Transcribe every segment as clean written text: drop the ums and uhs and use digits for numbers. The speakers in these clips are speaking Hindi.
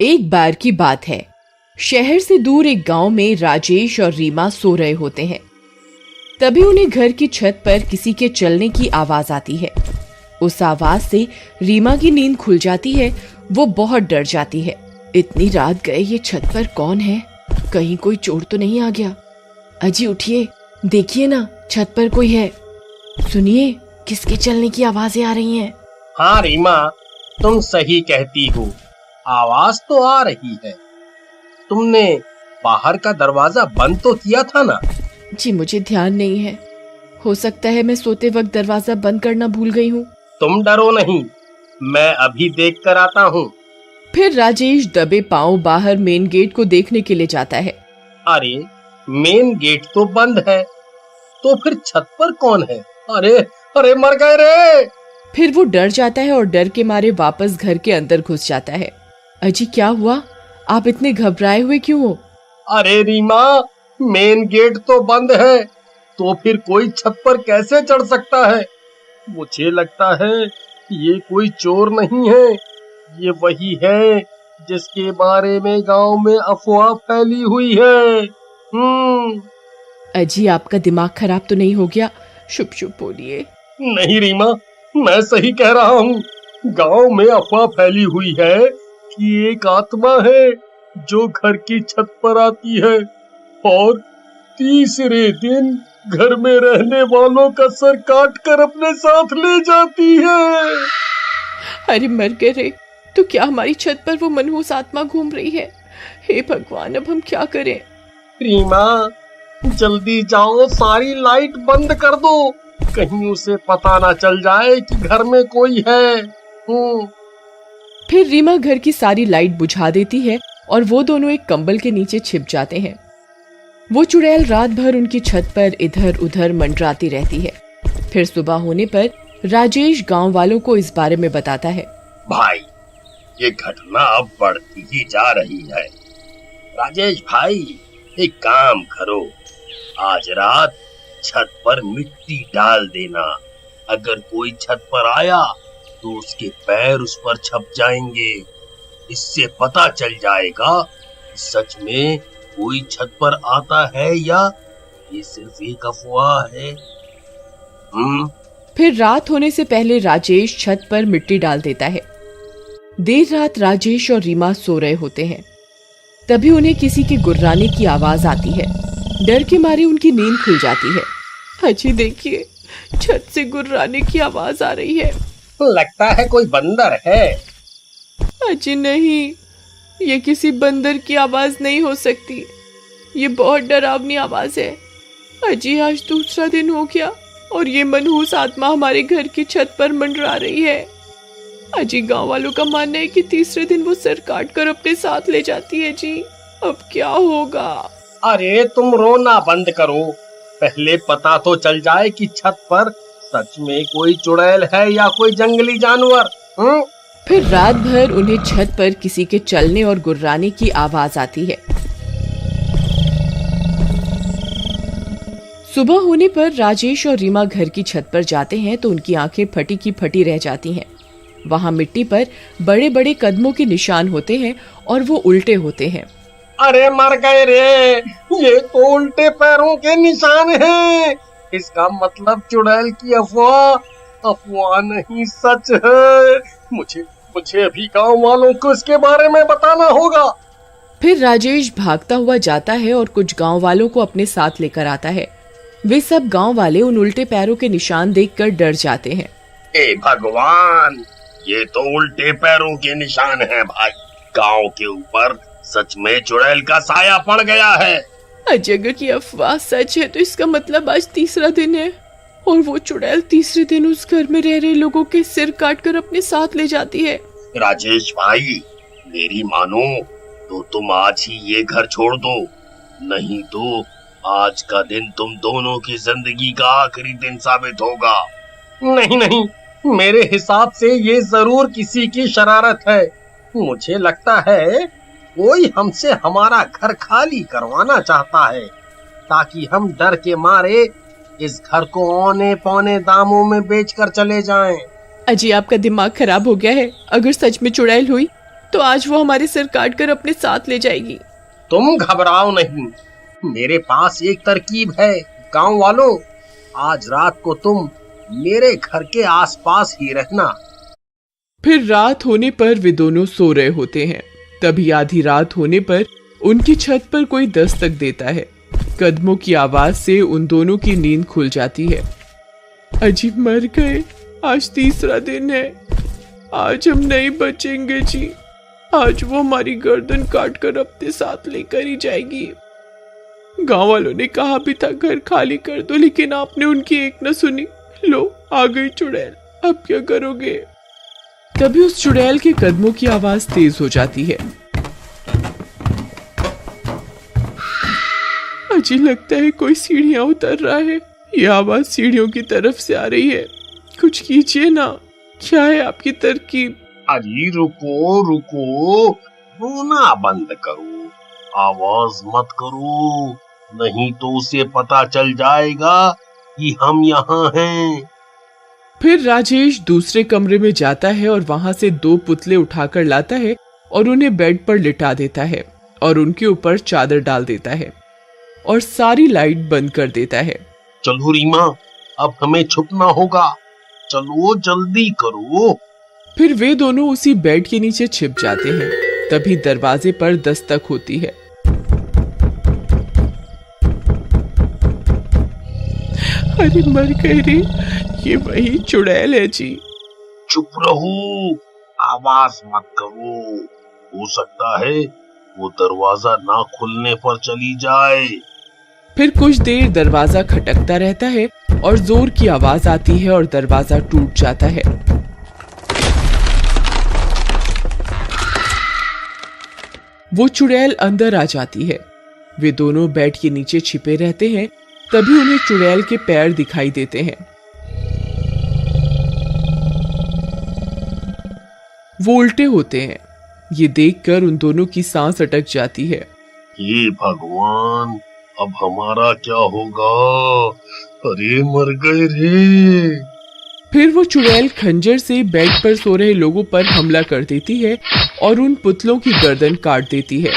एक बार की बात है, शहर से दूर एक गांव में राजेश और रीमा सो रहे होते हैं। तभी उन्हें घर की छत पर किसी के चलने की आवाज आती है। उस आवाज से रीमा की नींद खुल जाती है। वो बहुत डर जाती है। इतनी रात गए, ये छत पर कौन है? कहीं कोई चोर तो नहीं आ गया? अजी उठिए, देखिए ना, छत पर कोई है। सुनिए, किसके चलने की आवाजें आ रही हैं। हाँ रीमा, तुम सही कहती हो, आवाज तो आ रही है। तुमने बाहर का दरवाजा बंद तो किया था ना? जी मुझे ध्यान नहीं है। हो सकता है मैं सोते वक्त दरवाजा बंद करना भूल गई हूँ। तुम डरो नहीं, मैं अभी देख कर आता हूँ। फिर राजेश दबे पांव बाहर मेन गेट को देखने के लिए जाता है। अरे, मेन गेट तो बंद है, तो फिर छत पर कौन है? अरे अरे, मर गए रे! फिर वो डर जाता है और डर के मारे वापस घर के अंदर घुस जाता है। अजी क्या हुआ? आप इतने घबराए हुए क्यों हो? अरे रीमा, मेन गेट तो बंद है, तो फिर कोई छत पर कैसे चढ़ सकता है? मुझे लगता है ये कोई चोर नहीं है, ये वही है जिसके बारे में गांव में अफवाह फैली हुई है। अजी आपका दिमाग खराब तो नहीं हो गया? शुभ शुभ बोलिए। नहीं रीमा, मैं सही कह रहा हूँ। गांव में अफवाह फैली हुई है कि एक आत्मा है जो घर की छत पर आती है और तीसरे दिन घर में रहने वालों का सर काट कर अपने साथ ले जाती है। अरे मर गए रे! तो क्या हमारी छत पर वो मनहूस आत्मा घूम रही है? हे भगवान, अब हम क्या करें? रीमा, जल्दी जाओ, सारी लाइट बंद कर दो, कहीं उसे पता ना चल जाए कि घर में कोई है। फिर रीमा घर की सारी लाइट बुझा देती है और वो दोनों एक कंबल के नीचे छिप जाते हैं। वो चुड़ैल रात भर उनकी छत पर इधर उधर मंडराती रहती है। फिर सुबह होने पर राजेश गांव वालों को इस बारे में बताता है। भाई, ये घटना अब बढ़ती ही जा रही है। राजेश भाई, एक काम करो, आज रात छत पर मिट्टी डाल देना। अगर कोई छत पर आया तो उसके पैर उस पर छप जाएंगे। इससे पता चल जाएगा सच में कोई छत पर आता है या ये सिर्फ एक अफवाह है। फिर रात होने से पहले राजेश छत पर मिट्टी डाल देता है। देर रात राजेश और रीमा सो रहे होते हैं। तभी उन्हें किसी के गुर्राने की आवाज आती है। डर के मारे उनकी नींद खुल जाती है। अजी देखिए, छत से गुर्राने की आवाज आ रही है। लगता है कोई बंदर है। अजी नहीं, ये किसी बंदर की आवाज नहीं हो सकती। ये बहुत डरावनी आवाज है। अजी आज दूसरा दिन हो गया और ये मनहूस आत्मा हमारे घर की छत पर मंडरा रही है। अजी गांव वालों का मानना है कि तीसरे दिन वो सर काट कर अपने साथ ले जाती है। जी अब क्या होगा? अरे तुम रोना बंद करो, पहले पता तो चल जाए कि छत पर सच में कोई चुड़ैल है या कोई जंगली जानवर। फिर रात भर उन्हें छत पर किसी के चलने और गुर्राने की आवाज आती है। सुबह होने पर राजेश और रीमा घर की छत पर जाते हैं तो उनकी आंखें फटी की फटी रह जाती हैं। वहां मिट्टी पर बड़े बड़े कदमों के निशान होते हैं और वो उल्टे होते हैं। अरे मर गए रे, ये तो उल्टे पैरों के निशान हैं। इसका मतलब चुड़ैल की अफवाह नहीं, सच है। मुझे अभी गांव वालों को इसके बारे में बताना होगा। फिर राजेश भागता हुआ जाता है और कुछ गांव वालों को अपने साथ लेकर आता है। वे सब गांव वाले उन उल्टे पैरों के निशान देखकर डर जाते हैं। ए भगवान, ये तो उल्टे पैरों के निशान हैं भाई। गांव के ऊपर सच में चुड़ैल का साया पड़ गया है। अगर की अफवाह सच है तो इसका मतलब आज तीसरा दिन है और वो चुड़ैल तीसरे दिन उस घर में रह रहे लोगों के सिर काटकर अपने साथ ले जाती है। राजेश भाई, मेरी मानो तो तुम आज ही ये घर छोड़ दो, नहीं तो आज का दिन तुम दोनों की जिंदगी का आखिरी दिन साबित होगा। नहीं, मेरे हिसाब से ये जरूर किसी की शरारत है। मुझे लगता है कोई हमसे हमारा घर खाली करवाना चाहता है ताकि हम डर के मारे इस घर को औने पौने दामों में बेचकर चले जाएं। अजी आपका दिमाग खराब हो गया है। अगर सच में चुड़ैल हुई तो आज वो हमारे सर काट कर अपने साथ ले जाएगी। तुम घबराओ नहीं, मेरे पास एक तरकीब है। गांव वालों, आज रात को तुम मेरे घर के आसपास ही रहना। फिर रात होने पर वे दोनों सो रहे होते हैं। तभी आधी रात होने पर उनकी छत पर कोई दस्तक देता है। कदमों की आवाज से उन दोनों की नींद खुल जाती है। अजी मर गए, आज तीसरा दिन है, आज हम नहीं बचेंगे जी। आज वो हमारी गर्दन काट कर अपने साथ लेकर ही जाएगी। गांव वालों ने कहा भी था घर खाली कर दो, लेकिन आपने उनकी एक न सुनी। लो आ गई चुड़ैल, अब क्या करोगे? तभी उस चुड़ैल के कदमों की आवाज तेज हो जाती है। अजी लगता है कोई सीढ़ियां उतर रहा है। ये आवाज सीढ़ियों की तरफ से आ रही है। कुछ कीजिए ना, क्या है आपकी तरकीब? अजी रुको रुको, रोना बंद करो, आवाज मत करो, नहीं तो उसे पता चल जाएगा कि हम यहाँ हैं। फिर राजेश दूसरे कमरे में जाता है और वहां से 2 पुतले उठाकर लाता है और उन्हें बेड पर लिटा देता है और उनके ऊपर चादर डाल देता है और सारी लाइट बंद कर देता है। चलो रीमा, अब हमें छुपना होगा, चलो जल्दी करो। फिर वे दोनों उसी बेड के नीचे छिप जाते हैं। तभी दरवाजे पर दस्तक होती है। अरे मर गए रे, ये वही चुड़ैल है जी। चुप रहो, आवाज मत करो, हो सकता है वो दरवाजा ना खुलने पर चली जाए। फिर कुछ देर दरवाजा खटकता रहता है और जोर की आवाज आती है और दरवाजा टूट जाता है। वो चुड़ैल अंदर आ जाती है। वे दोनों बेड के नीचे छिपे रहते हैं। तभी उन्हें चुड़ैल के पैर दिखाई देते हैं। वो उल्टे होते हैं। ये देखकर उन दोनों की सांस अटक जाती है। हे भगवान, अब हमारा क्या होगा? अरे मर गए रे। फिर वो चुड़ैल खंजर से बेड पर सो रहे लोगों पर हमला कर देती है और उन पुतलों की गर्दन काट देती है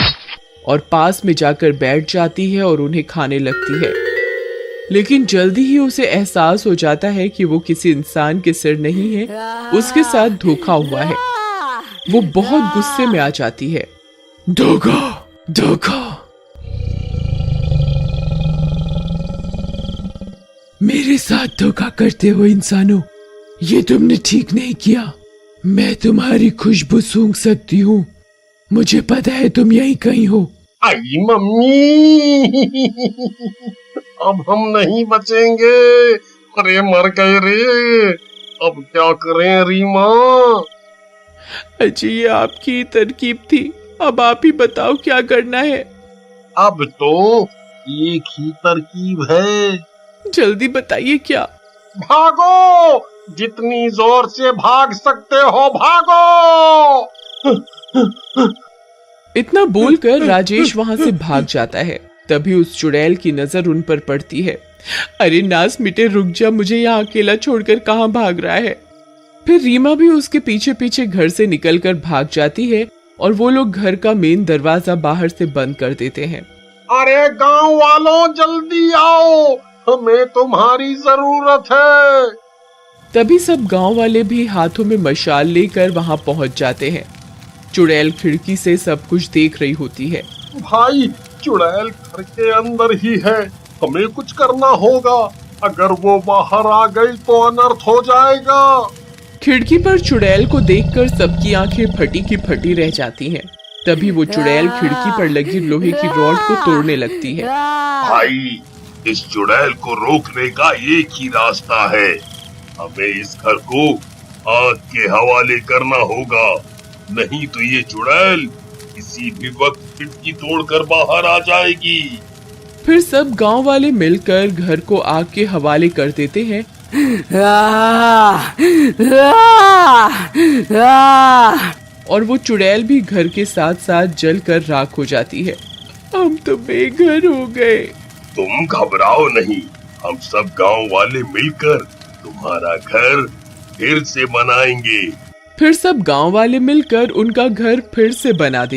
और पास में जाकर बैठ जाती है और उन्हें खाने लगती है। लेकिन जल्दी ही उसे एहसास हो जाता है कि वो किसी इंसान के सिर नहीं है, उसके साथ धोखा हुआ है। वो बहुत गुस्से में आ जाती है। धोखा, धोखा, मेरे साथ धोखा करते हो इंसानों, ये तुमने ठीक नहीं किया। मैं तुम्हारी खुशबू सूंघ सकती हूँ, मुझे पता है तुम यहीं कहीं हो। आई मम्मी, अब हम नहीं बचेंगे। अरे मर गए रे, अब क्या करें रीमा? अजी ये आपकी तरकीब थी, अब आप ही बताओ क्या करना है। अब तो एक ही तरकीब है। जल्दी बताइए क्या। भागो, जितनी जोर से भाग सकते हो भागो। इतना बोलकर राजेश वहां से भाग जाता है। तभी उस चुड़ैल की नजर उन पर पड़ती है। अरे नास मिटे, रुक जा, मुझे यहाँ अकेला छोड़कर कहाँ भाग रहा है। फिर रीमा भी उसके पीछे पीछे घर से निकलकर भाग जाती है और वो लोग घर का मेन दरवाजा बाहर से बंद कर देते हैं। अरे गांव वालों, जल्दी आओ, हमें तुम्हारी जरूरत है। तभी सब गांव वाले भी हाथों में मशाल लेकर वहां पहुंच जाते हैं। चुड़ैल खिड़की से सब कुछ देख रही होती है। भाई, चुड़ैल घर के अंदर ही है, हमें कुछ करना होगा। अगर वो बाहर आ गई तो अनर्थ हो जाएगा। खिड़की पर चुड़ैल को देखकर सबकी आंखें फटी की फटी रह जाती हैं। तभी वो चुड़ैल खिड़की पर लगी लोहे की रॉड को तोड़ने लगती है। भाई, इस चुड़ैल को रोकने का एक ही रास्ता है, हमें इस घर को आग के हवाले करना होगा, नहीं तो ये चुड़ैल किसी भी वक्त खिड़की तोड़कर बाहर आ जाएगी। फिर सब गांव वाले मिलकर घर को आग के हवाले कर देते हैं। और वो चुड़ैल भी घर के साथ साथ जलकर राख हो जाती है। हम तो बेघर हो गए। तुम घबराओ नहीं, हम सब गांव वाले मिलकर तुम्हारा घर फिर से बनाएंगे। फिर सब गांव वाले मिलकर उनका घर फिर से बना देते